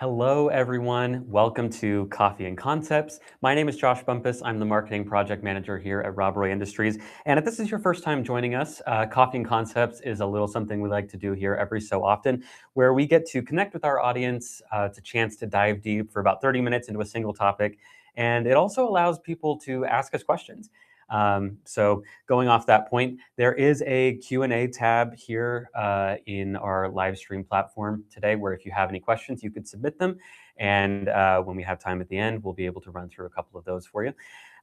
Hello, everyone. Welcome to Coffee and Concepts. My name is Josh Bumpus. I'm the marketing project manager here at Robroy Industries. And if this is your first time joining us, Coffee and Concepts is a little something we like to do here every so often, where we get to connect with our audience. It's a chance to dive deep for about 30 minutes into a single topic. And it also allows people to ask us questions. So going off that point, there is a Q&A tab here in our live stream platform today, where if you have any questions, you could submit them. And when we have time at the end, we'll be able to run through a couple of those for you.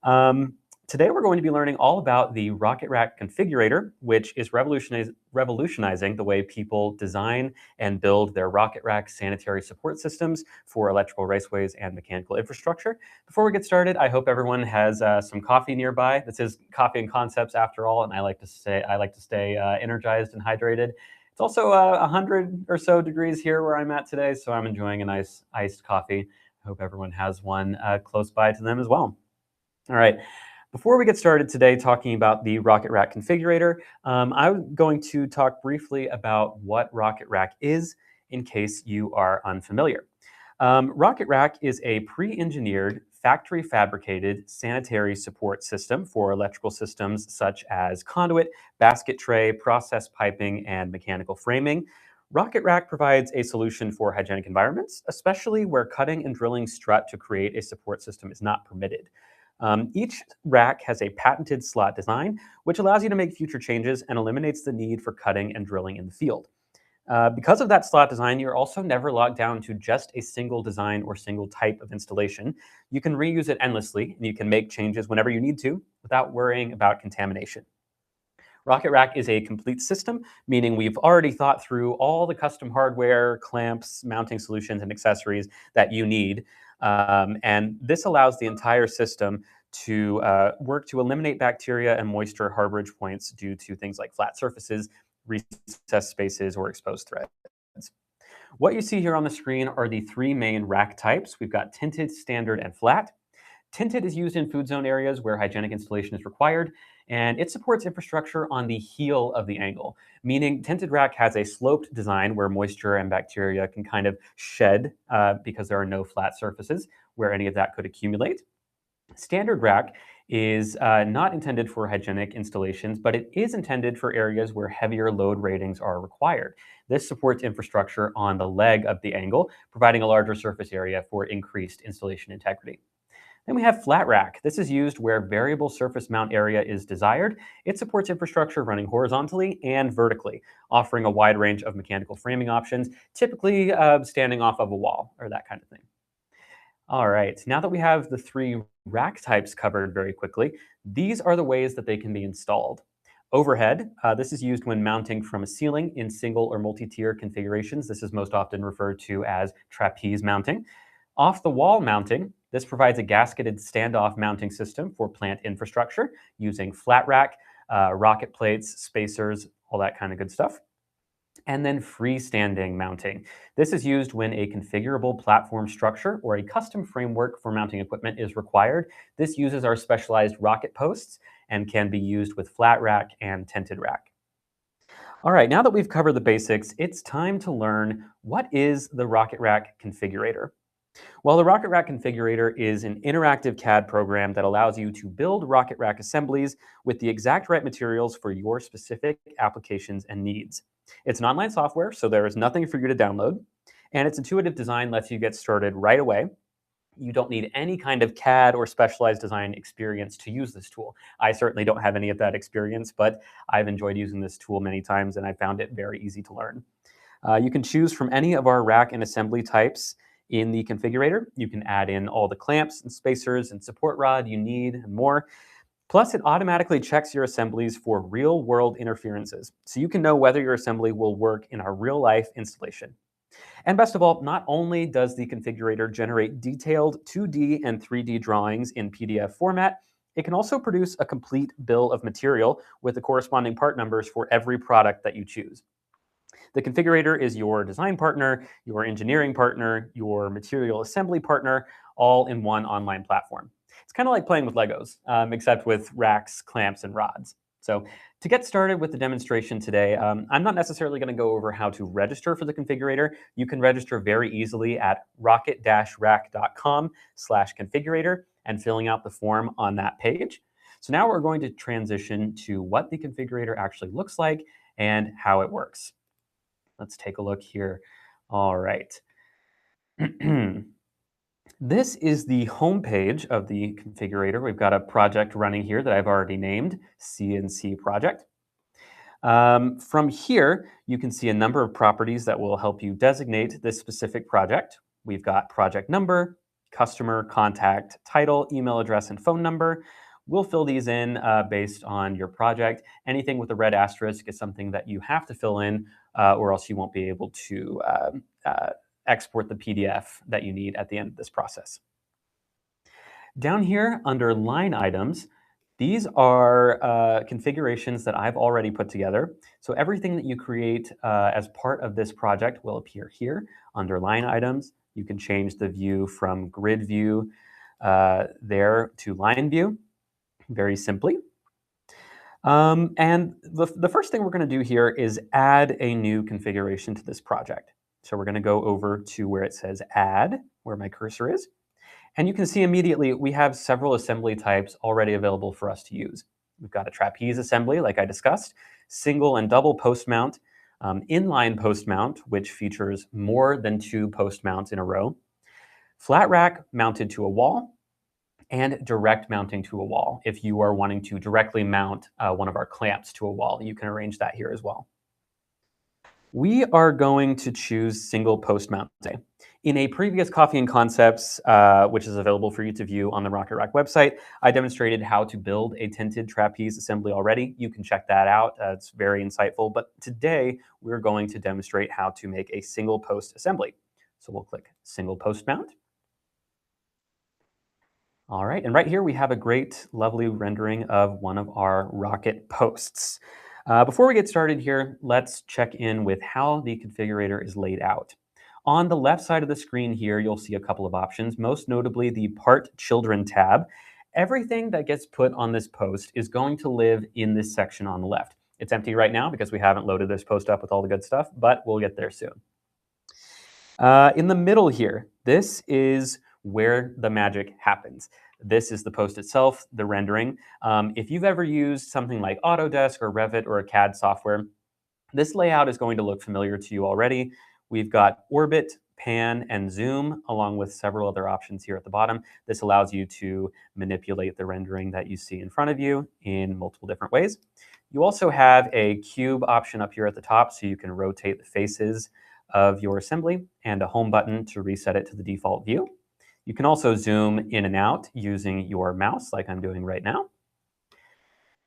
Um, Today, we're going to be learning all about the Rocket Rack Configurator, which is revolutionizing the way people design and build their Rocket Rack sanitary support systems for electrical raceways and mechanical infrastructure. Before we get started, I hope everyone has some coffee nearby. This is Coffee and Concepts after all, and I like to stay energized and hydrated. It's also 100 or so degrees here where I'm at today, so I'm enjoying a nice iced coffee. I hope everyone has one close by to them as well. All right. Before we get started today talking about the Rocket Rack Configurator, I'm going to talk briefly about what Rocket Rack is in case you are unfamiliar. Rocket Rack is a pre-engineered, factory-fabricated sanitary support system for electrical systems such as conduit, basket tray, process piping, and mechanical framing. Rocket Rack provides a solution for hygienic environments, especially where cutting and drilling strut to create a support system is not permitted. Each rack has a patented slot design, which allows you to make future changes and eliminates the need for cutting and drilling in the field. Because of that slot design, you're also never locked down to just a single design or single type of installation. You can reuse it endlessly, and you can make changes whenever you need to without worrying about contamination. Rocket Rack is a complete system, meaning we've already thought through all the custom hardware, clamps, mounting solutions, and accessories that you need. And this allows the entire system to work to eliminate bacteria and moisture harborage points due to things like flat surfaces, recessed spaces, or exposed threads. What you see here on the screen are the three main rack types. We've got tinted, standard, and flat. Tinted is used in food zone areas where hygienic installation is required, and it supports infrastructure on the heel of the angle, meaning tinted rack has a sloped design where moisture and bacteria can kind of shed because there are no flat surfaces where any of that could accumulate. Standard rack is not intended for hygienic installations, but it is intended for areas where heavier load ratings are required. This supports infrastructure on the leg of the angle, providing a larger surface area for increased installation integrity. Then we have flat rack. This is used where variable surface mount area is desired. It supports infrastructure running horizontally and vertically, offering a wide range of mechanical framing options, typically standing off of a wall or that kind of thing. All right, now that we have the three rack types covered very quickly, these are the ways that they can be installed. Overhead, this is used when mounting from a ceiling in single or multi-tier configurations. This is most often referred to as trapeze mounting. Off the wall mounting, this provides a gasketed standoff mounting system for plant infrastructure using flat rack, rocket plates, spacers, all that kind of good stuff. And then freestanding mounting. This is used when a configurable platform structure or a custom framework for mounting equipment is required. This uses our specialized rocket posts and can be used with flat rack and tented rack. All right, now that we've covered the basics, it's time to learn what is the Rocket Rack Configurator. Well, the Rocket Rack Configurator is an interactive CAD program that allows you to build Rocket Rack assemblies with the exact right materials for your specific applications and needs. It's an online software, so there is nothing for you to download, and its intuitive design lets you get started right away. You don't need any kind of CAD or specialized design experience to use this tool. I certainly don't have any of that experience, but I've enjoyed using this tool many times, and I found it very easy to learn. You can choose from any of our rack and assembly types in the configurator. You can add in all the clamps and spacers and support rod you need and more. Plus, it automatically checks your assemblies for real-world interferences, so you can know whether your assembly will work in a real-life installation. And best of all, not only does the configurator generate detailed 2D and 3D drawings in PDF format, it can also produce a complete bill of material with the corresponding part numbers for every product that you choose. The configurator is your design partner, your engineering partner, your material assembly partner, all in one online platform. It's kind of like playing with Legos, except with racks, clamps, and rods. So to get started with the demonstration today, I'm not necessarily going to go over how to register for the configurator. You can register very easily at rocket-rack.com/configurator and filling out the form on that page. So now we're going to transition to what the configurator actually looks like and how it works. Let's take a look here. All right. This is the home page of the configurator. We've got a project running here that I've already named CNC project. From here, you can see a number of properties that will help you designate this specific project. We've got project number, customer, contact, title, email address, and phone number. We'll fill these in based on your project. Anything with a red asterisk is something that you have to fill in, or else you won't be able to export the PDF that you need at the end of this process. Down here under line items, these are configurations that I've already put together. So everything that you create as part of this project will appear here under line items. You can change the view from grid view there to line view very simply. And the first thing we're going to do here is add a new configuration to this project. So we're going to go over to where it says add, where my cursor is. And you can see immediately we have several assembly types already available for us to use. We've got a trapeze assembly, like I discussed, single and double post mount, inline post mount, which features more than 2 post mounts in a row, flat rack mounted to a wall, and direct mounting to a wall. If you are wanting to directly mount one of our clamps to a wall, you can arrange that here as well. We are going to choose single post mount today. In a previous Coffee and Concepts, which is available for you to view on the Rocket Rack website, I demonstrated how to build a tinted trapeze assembly already. You can check that out. It's very insightful. But today, we're going to demonstrate how to make a single post assembly. So we'll click single post mount. All right, and right here we have a great, lovely rendering of one of our rocket posts. Before we get started here, let's check in with how the configurator is laid out. On the left side of the screen here, you'll see a couple of options, most notably the Part Children tab. Everything that gets put on this post is going to live in this section on the left. It's empty right now because we haven't loaded this post up with all the good stuff, but we'll get there soon. In the middle here, this is where the magic happens. This is the post itself, the rendering. If you've ever used something like Autodesk or Revit or a CAD software, this layout is going to look familiar to you already. We've got orbit, pan, and zoom, along with several other options here at the bottom. This allows you to manipulate the rendering that you see in front of you in multiple different ways. You also have a cube option up here at the top, so you can rotate the faces of your assembly, and a home button to reset it to the default view. You can also zoom in and out using your mouse like I'm doing right now.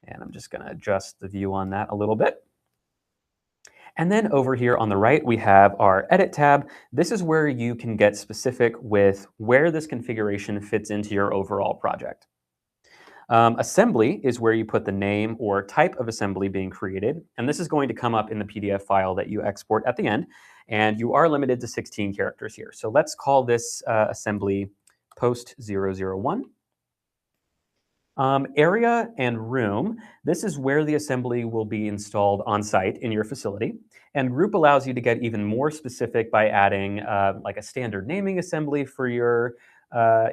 And I'm just going to adjust the view on that a little bit. And then over here on the right, we have our Edit tab. This is where you can get specific with where this configuration fits into your overall project. Assembly is where you put the name or type of assembly being created, and this is going to come up in the PDF file that you export at the end, and you are limited to 16 characters here. So let's call this assembly post 001. Area and room, this is where the assembly will be installed on site in your facility, and group allows you to get even more specific by adding like a standard naming assembly for your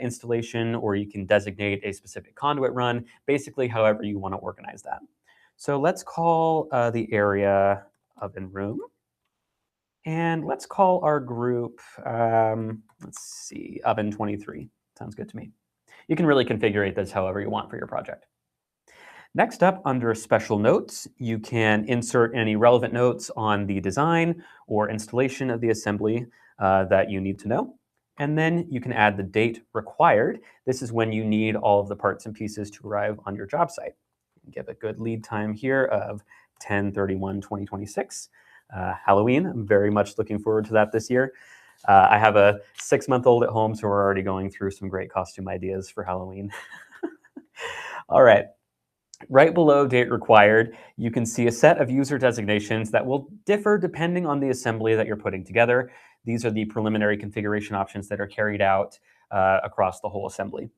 installation, or you can designate a specific conduit run, basically however you want to organize that. So let's call the area oven room. And let's call our group, let's see, oven 23. Sounds good to me. You can really configure this however you want for your project. Next up, under Special Notes, you can insert any relevant notes on the design or installation of the assembly that you need to know. And then you can add the date required. This is when you need all of the parts and pieces to arrive on your job site. Give a good lead time here of 10/31/2026. Halloween, I'm very much looking forward to that this year. I have a 6-month-old at home, so we're already going through some great costume ideas for Halloween. All right. Right below date required, you can see a set of user designations that will differ depending on the assembly that you're putting together. These are the preliminary configuration options that are carried out across the whole assembly.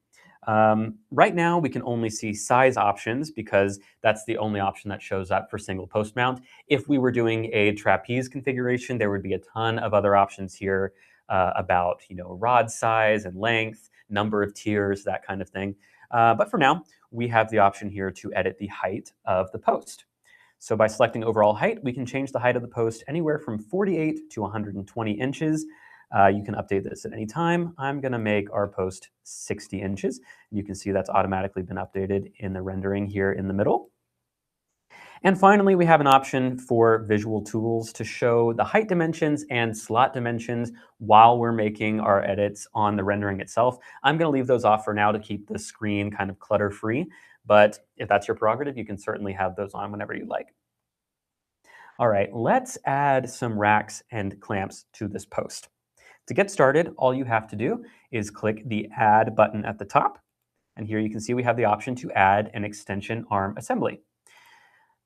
Right now, we can only see size options because that's the only option that shows up for single post mount. If we were doing a trapeze configuration, there would be a ton of other options here about rod size and length, number of tiers, that kind of thing. But for now, we have the option here to edit the height of the post. So by selecting overall height, we can change the height of the post anywhere from 48 to 120 inches. You can update this at any time. I'm going to make our post 60 inches. You can see that's automatically been updated in the rendering here in the middle. And finally, we have an option for visual tools to show the height dimensions and slot dimensions while we're making our edits on the rendering itself. I'm going to leave those off for now to keep the screen kind of clutter-free, but if that's your prerogative, you can certainly have those on whenever you like. All right, let's add some racks and clamps to this post. To get started, all you have to do is click the Add button at the top, and here you can see we have the option to add an extension arm assembly.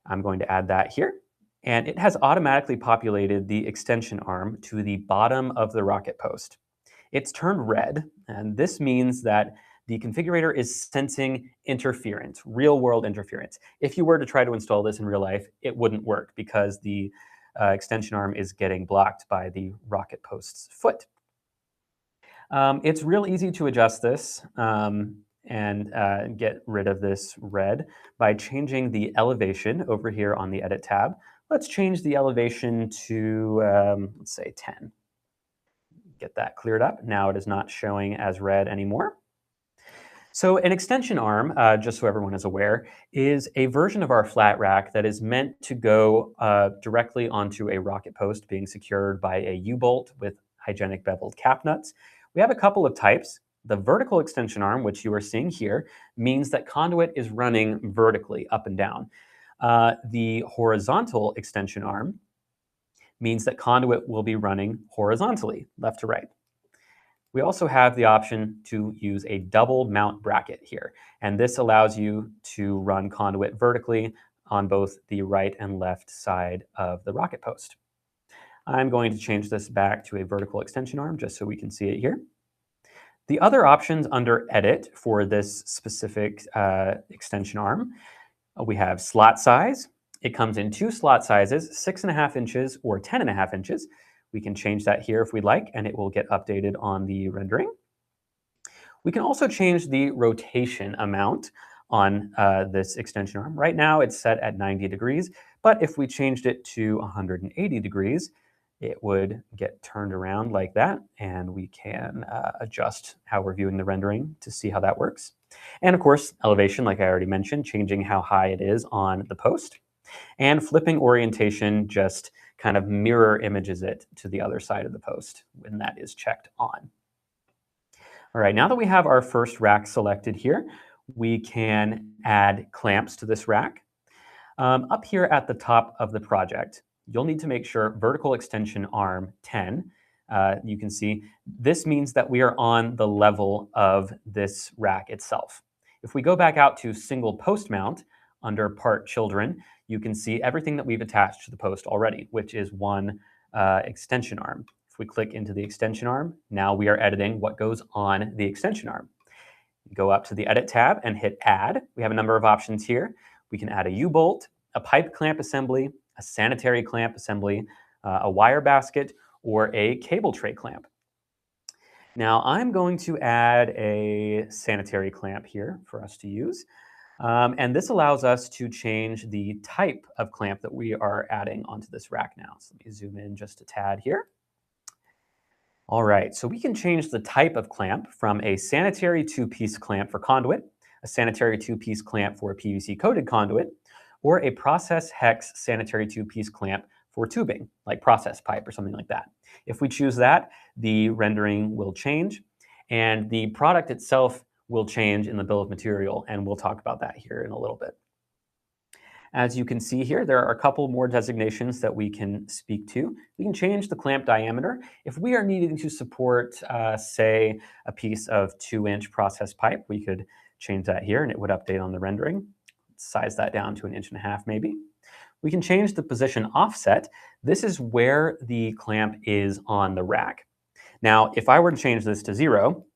I'm going to add that here, and it has automatically populated the extension arm to the bottom of the rocket post. It's turned red, and this means that the configurator is sensing interference, real-world interference. If you were to try to install this in real life, it wouldn't work because the extension arm is getting blocked by the rocket post's foot. It's real easy to adjust this and get rid of this red by changing the elevation over here on the Edit tab. Let's change the elevation to, let's say, 10. Get that cleared up. Now it is not showing as red anymore. So an extension arm, just so everyone is aware, is a version of our flat rack that is meant to go directly onto a rocket post being secured by a U-bolt with hygienic beveled cap nuts. We have a couple of types. The vertical extension arm, which you are seeing here, means that conduit is running vertically up and down. The horizontal extension arm means that conduit will be running horizontally, left to right. We also have the option to use a double mount bracket here, and this allows you to run conduit vertically on both the right and left side of the rocket post. I'm going to change this back to a vertical extension arm just so we can see it here. The other options under Edit for this specific extension arm, we have slot size. It comes in two slot sizes, 6.5 inches or 10.5 inches. We can change that here if we'd like, and it will get updated on the rendering. We can also change the rotation amount on this extension arm. Right now it's set at 90 degrees, but if we changed it to 180 degrees, it would get turned around like that, and we can adjust how we're viewing the rendering to see how that works. And of course, elevation, like I already mentioned, changing how high it is on the post. And flipping orientation just kind of mirror images it to the other side of the post when that is checked on. All right, now that we have our first rack selected here, we can add clamps to this rack. Up here at the top of the project, you'll need to make sure vertical extension arm 10, you can see, this means that we are on the level of this rack itself. If we go back out to single post mount under part children, you can see everything that we've attached to the post already, which is one extension arm. If we click into the extension arm, now we are editing what goes on the extension arm. Go up to the Edit tab and hit Add. We have a number of options here. We can add a U-bolt, a pipe clamp assembly, a sanitary clamp assembly, a wire basket, or a cable tray clamp. Now I'm going to add a sanitary clamp here for us to use. And this allows us to change the type of clamp that we are adding onto this rack now. So let me zoom in just a tad here. All right, so we can change the type of clamp from a sanitary two-piece clamp for conduit, a sanitary two-piece clamp for a PVC-coated conduit, or a process hex sanitary two-piece clamp for tubing, like process pipe or something like that. If we choose that, the rendering will change, and the product itself will change in the bill of material, and we'll talk about that here in a little bit. As you can see here, there are a couple more designations that we can speak to. We can change the clamp diameter. If we are needing to support, say, a piece of 2-inch process pipe, we could change that here and it would update on the rendering. Size that down to 1.5 inches maybe. We can change the position offset. This is where the clamp is on the rack. Now, if I were to change this to 0,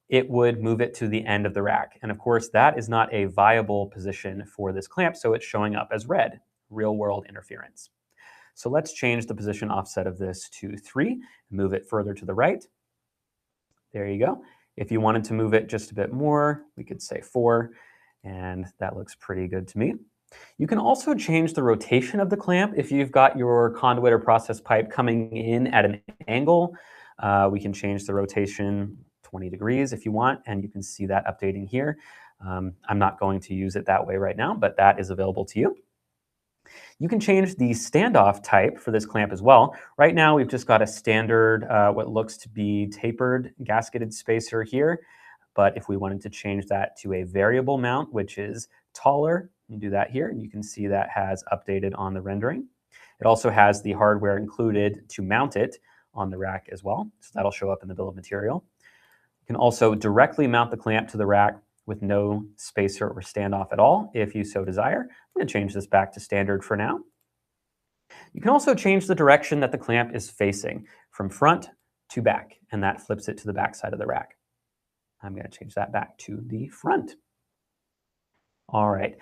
it would move it to the end of the rack. And of course, that is not a viable position for this clamp, so it's showing up as red, real world interference. So let's change the position offset of this to 3, move it further to the right. There you go. If you wanted to move it just a bit more, we could say 4, and that looks pretty good to me. You can also change the rotation of the clamp if you've got your conduit or process pipe coming in at an angle. We can change the rotation 20 degrees if you want, and you can see that updating here. I'm not going to use it that way right now, but that is available to you. You can change the standoff type for this clamp as well. Right now, we've just got a standard, what looks to be tapered gasketed spacer here. But if we wanted to change that to a variable mount, which is taller, you do that here, and you can see that has updated on the rendering. It also has the hardware included to mount it on the rack as well, so that'll show up in the bill of material. You can also directly mount the clamp to the rack with no spacer or standoff at all if you so desire. I'm going to change this back to standard for now. You can also change the direction that the clamp is facing from front to back, and that flips it to the back side of the rack. I'm going to change that back to the front. All right.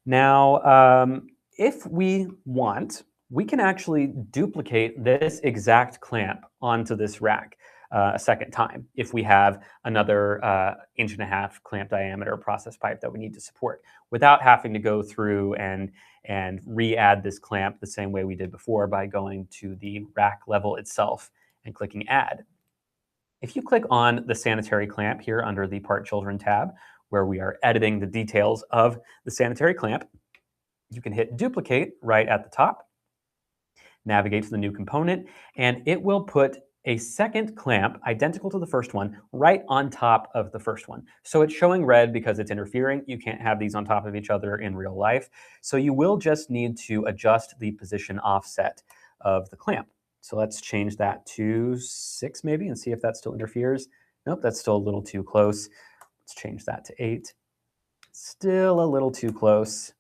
Now, if we want, we can actually duplicate this exact clamp onto this rack a second time if we have another 1.5-inch clamp diameter process pipe that we need to support without having to go through and re-add this clamp the same way we did before by going to the rack level itself and clicking Add. If you click on the sanitary clamp here under the Part Children tab, where we are editing the details of the sanitary clamp, you can hit Duplicate right at the top, navigate to the new component, and it will put a second clamp identical to the first one right on top of the first one. So it's showing red because it's interfering. You can't have these on top of each other in real life. So you will just need to adjust the position offset of the clamp. So let's change that to 6 maybe and see if that still interferes. Nope, that's still a little too close. Let's change that to 8. Still a little too close.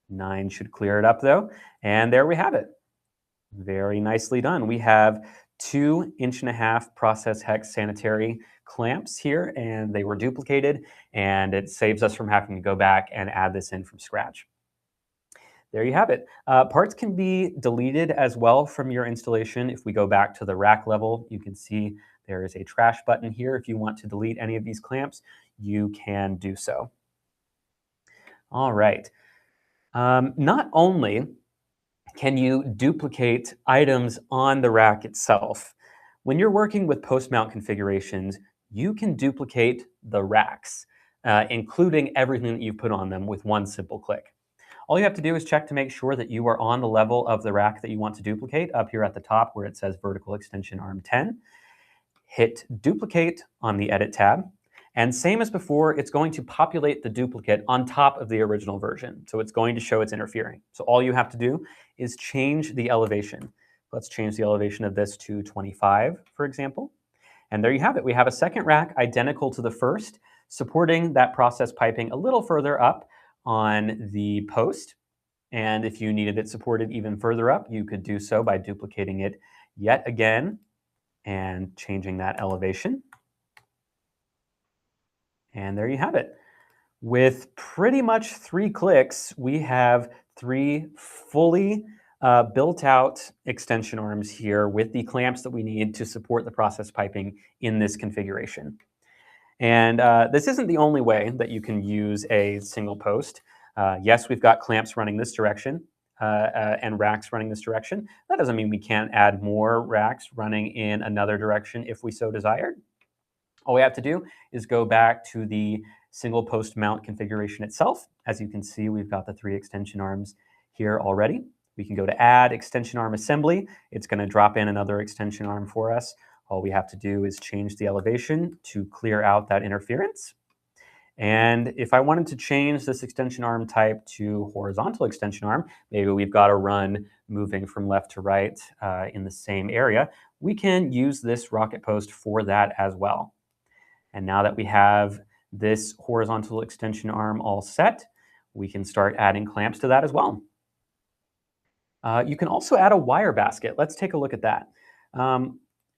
9 should clear it up though. And there we have it. Very nicely done. We have 2.5-inch process hex sanitary clamps here, and they were duplicated, and it saves us from having to go back and add this in from scratch. There you have it. Parts can be deleted as well from your installation. If we go back to the rack level, you can see there is a trash button here. If you want to delete any of these clamps, you can do so. All right. Not only can you duplicate items on the rack itself, when you're working with post-mount configurations, you can duplicate the racks, including everything that you've put on them with one simple click. All you have to do is check to make sure that you are on the level of the rack that you want to duplicate up here at the top where it says vertical extension arm 10. Hit duplicate on the edit tab. And same as before, it's going to populate the duplicate on top of the original version. So it's going to show it's interfering. So all you have to do is change the elevation. Let's change the elevation of this to 25, for example. And there you have it. We have a second rack identical to the first, supporting that process piping a little further up on the post. And if you needed it supported even further up, you could do so by duplicating it yet again and changing that elevation. And there you have it. With pretty much 3 clicks, we have 3 fully built out extension arms here with the clamps that we need to support the process piping in this configuration. And this isn't the only way that you can use a single post. Yes, we've got clamps running this direction and racks running this direction. That doesn't mean we can't add more racks running in another direction if we so desired. All we have to do is go back to the single post mount configuration itself. As you can see, we've got the 3 extension arms here already. We can go to Add Extension Arm Assembly. It's going to drop in another extension arm for us. All we have to do is change the elevation to clear out that interference. And if I wanted to change this extension arm type to horizontal extension arm, maybe we've got a run moving from left to right in the same area, we can use this rocket post for that as well. And now that we have this horizontal extension arm all set, we can start adding clamps to that as well. You can also add a wire basket. Let's take a look at that.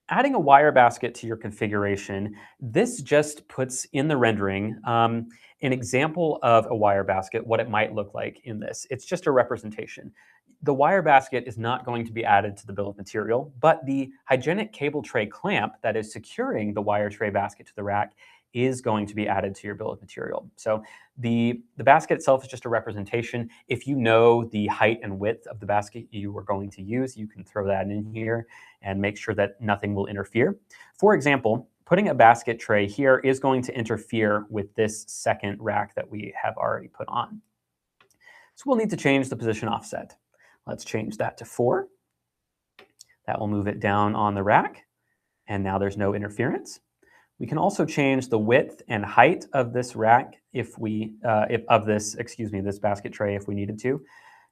adding a wire basket to your configuration, this just puts in the rendering an example of a wire basket, what it might look like in this. It's just a representation. The wire basket is not going to be added to the bill of material, but the hygienic cable tray clamp that is securing the wire tray basket to the rack is going to be added to your bill of material. So the basket itself is just a representation. If you know the height and width of the basket you are going to use, you can throw that in here and make sure that nothing will interfere. For example, putting a basket tray here is going to interfere with this second rack that we have already put on. So we'll need to change the position offset. Let's change that to 4. That will move it down on the rack, and now there's no interference. We can also change the width and height of this rack this basket tray if we needed to.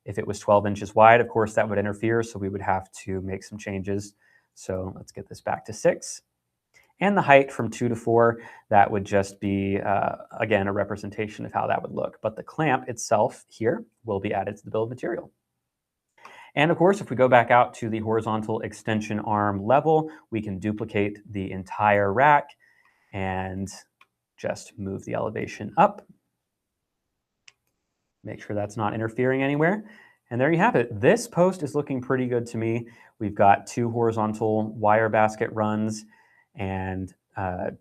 If it was 12 inches wide, of course, that would interfere, so we would have to make some changes. So let's get this back to 6. And the height from 2 to 4, that would just be, again, a representation of how that would look. But the clamp itself here will be added to the bill of material. And of course, if we go back out to the horizontal extension arm level, we can duplicate the entire rack and just move the elevation up. Make sure that's not interfering anywhere. And there you have it. This post is looking pretty good to me. We've got 2 horizontal wire basket runs and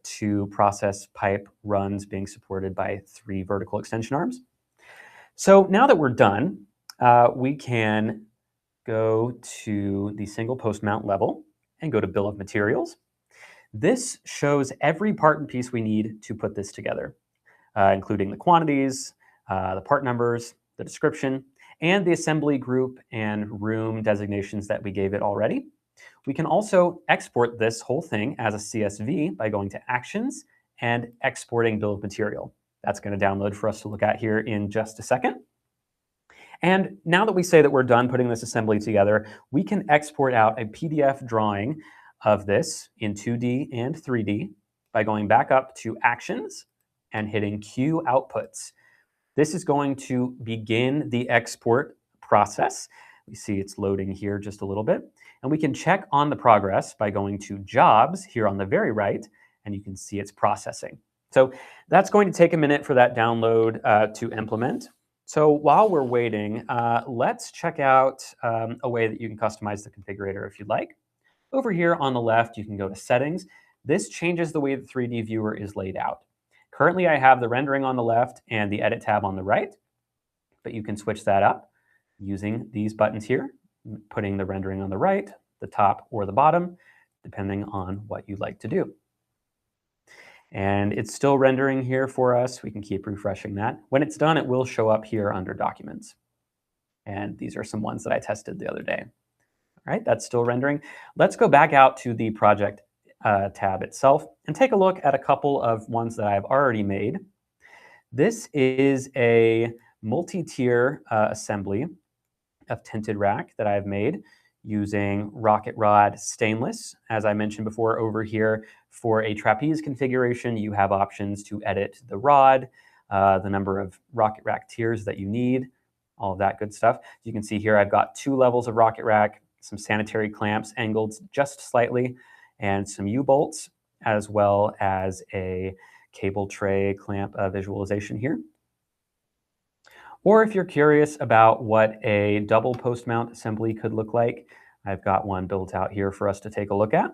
2 process pipe runs being supported by 3 vertical extension arms. So now that we're done, we can go to the single post mount level and go to Bill of Materials. This shows every part and piece we need to put this together, including the quantities, the part numbers, the description, and the assembly group and room designations that we gave it already. We can also export this whole thing as a CSV by going to Actions and exporting Bill of Material. That's going to download for us to look at here in just a second. And now that we say that we're done putting this assembly together, we can export out a PDF drawing of this in 2D and 3D by going back up to Actions and hitting Q Outputs. This is going to begin the export process. We see it's loading here just a little bit. And we can check on the progress by going to Jobs here on the very right, and you can see it's processing. So that's going to take a minute for that download to implement. So while we're waiting, let's check out a way that you can customize the configurator if you'd like. Over here on the left, you can go to Settings. This changes the way the 3D viewer is laid out. Currently, I have the rendering on the left and the Edit tab on the right, but you can switch that up using these buttons here, putting the rendering on the right, the top, or the bottom, depending on what you'd like to do. And it's still rendering here for us. We can keep refreshing that. When it's done, it will show up here under Documents. And these are some ones that I tested the other day. All right, that's still rendering. Let's go back out to the project tab itself and take a look at a couple of ones that I've already made. This is a multi-tier assembly of tinted rack that I've made using Rocket Rod stainless. As I mentioned before, over here for a trapeze configuration, you have options to edit the rod, the number of Rocket Rack tiers that you need, all of that good stuff. You can see here I've got 2 levels of Rocket Rack, some sanitary clamps angled just slightly, and some U-bolts, as well as a cable tray clamp visualization here. Or if you're curious about what a double post mount assembly could look like, I've got one built out here for us to take a look at.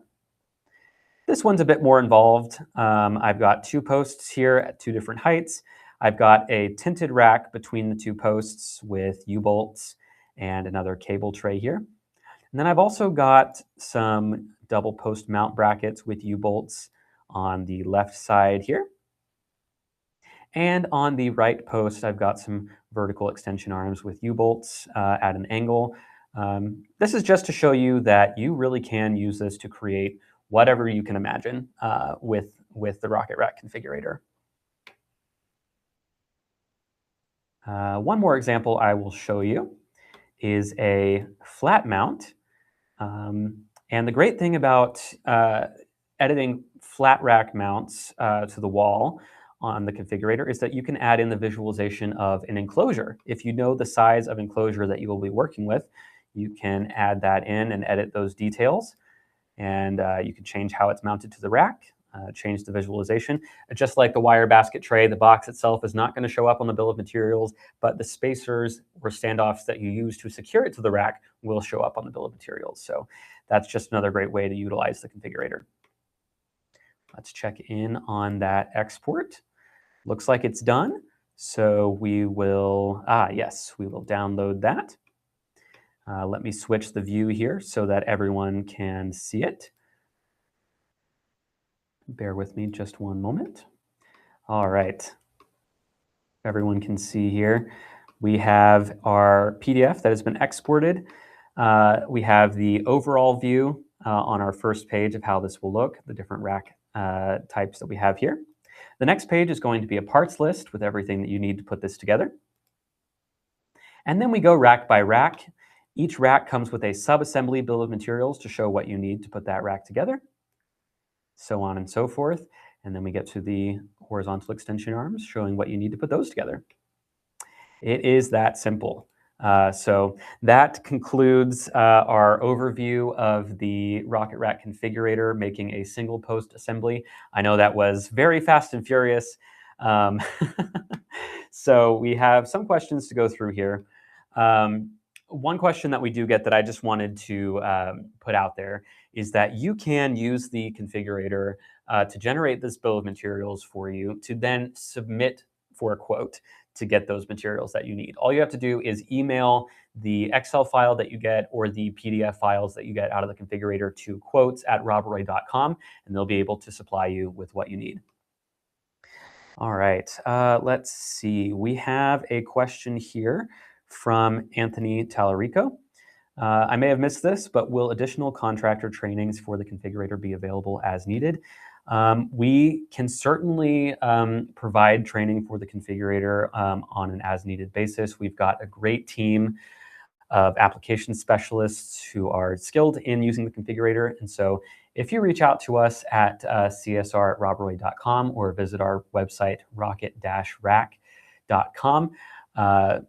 This one's a bit more involved. I've got 2 posts here at 2 different heights. I've got a tinted rack between the 2 posts with U-bolts and another cable tray here. And then I've also got some double post mount brackets with U-bolts on the left side here. And on the right post, I've got some vertical extension arms with U-bolts at an angle. This is just to show you that you really can use this to create whatever you can imagine with the Rocket Rack Configurator. One more example I will show you is a flat mount. And the great thing about editing flat rack mounts to the wall on the configurator is that you can add in the visualization of an enclosure. If you know the size of enclosure that you will be working with, you can add that in and edit those details. and you can change how it's mounted to the rack, change the visualization. Just like the wire basket tray, the box itself is not going to show up on the bill of materials, but the spacers or standoffs that you use to secure it to the rack will show up on the bill of materials. So that's just another great way to utilize the configurator. Let's check in on that export. Looks like it's done. So we will, yes, we will download that. Let me switch the view here so that everyone can see it. Bear with me just one moment. All right. Everyone can see here. We have our PDF that has been exported. We have the overall view on our first page of how this will look, the different rack types that we have here. The next page is going to be a parts list with everything that you need to put this together. And then we go rack by rack. Each rack comes with a sub-assembly bill of materials to show what you need to put that rack together, so on and so forth. And then we get to the horizontal extension arms, showing what you need to put those together. It is that simple. So that concludes our overview of the Rocket Rack Configurator, making a single post assembly. I know that was very fast and furious. So we have some questions to go through here. One question that we do get that I just wanted to put out there is that you can use the configurator to generate this bill of materials for you to then submit for a quote to get those materials that you need. All you have to do is email the Excel file that you get or the PDF files that you get out of the configurator to quotes@robroy.com, and they'll be able to supply you with what you need. All right, let's see. We have a question here from Anthony Tallarico. I may have missed this, but will additional contractor trainings for the configurator be available as needed? We can certainly provide training for the configurator on an as-needed basis. We've got a great team of application specialists who are skilled in using the configurator. And so if you reach out to us at csr@robroy.com or visit our website, rocket-rack.com,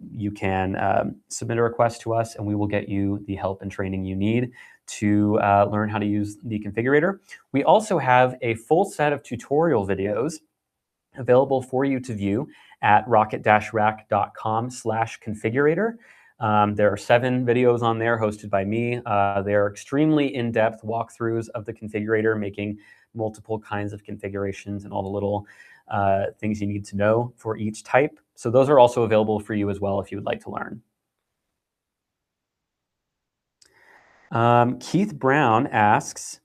you can submit a request to us and we will get you the help and training you need to learn how to use the configurator. We also have a full set of tutorial videos available for you to view at rocket-rack.com/configurator. There are 7 videos on there hosted by me. They're extremely in-depth walkthroughs of the configurator, making multiple kinds of configurations and all the little things you need to know for each type. So those are also available for you as well if you would like to learn. Keith Brown asks,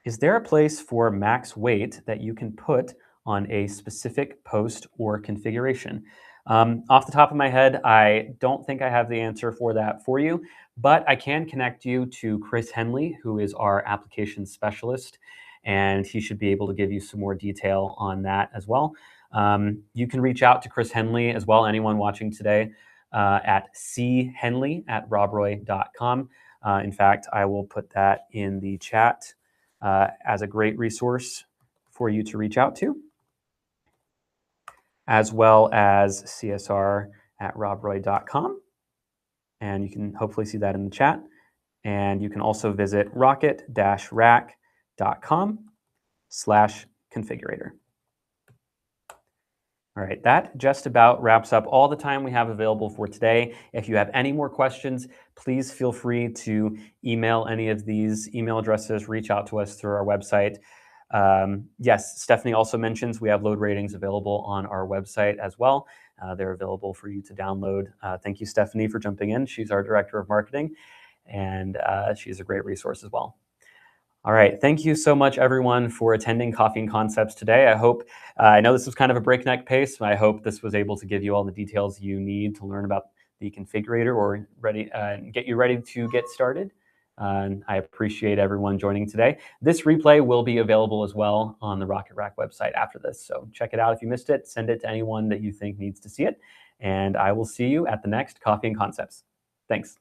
is there a place for max weight that you can put on a specific post or configuration? Off the top of my head, I don't think I have the answer for that for you, but I can connect you to Chris Henley, who is our application specialist, and he should be able to give you some more detail on that as well. You can reach out to Chris Henley as well, anyone watching today, at chenley@robroy.com. In fact, I will put that in the chat as a great resource for you to reach out to, as well as csr@robroy.com. And you can hopefully see that in the chat. And you can also visit rocket-rack.com/configurator. All right, that just about wraps up all the time we have available for today. If you have any more questions, please feel free to email any of these email addresses, reach out to us through our website. Yes, Stephanie also mentions we have load ratings available on our website as well. They're available for you to download. Thank you, Stephanie, for jumping in. She's our director of marketing, and she's a great resource as well. All right, thank you so much, everyone, for attending Coffee and Concepts today. I know this was kind of a breakneck pace, but I hope this was able to give you all the details you need to learn about the configurator or get you ready to get started. And I appreciate everyone joining today. This replay will be available as well on the Rocket Rack website after this. So check it out if you missed it. Send it to anyone that you think needs to see it. And I will see you at the next Coffee and Concepts. Thanks.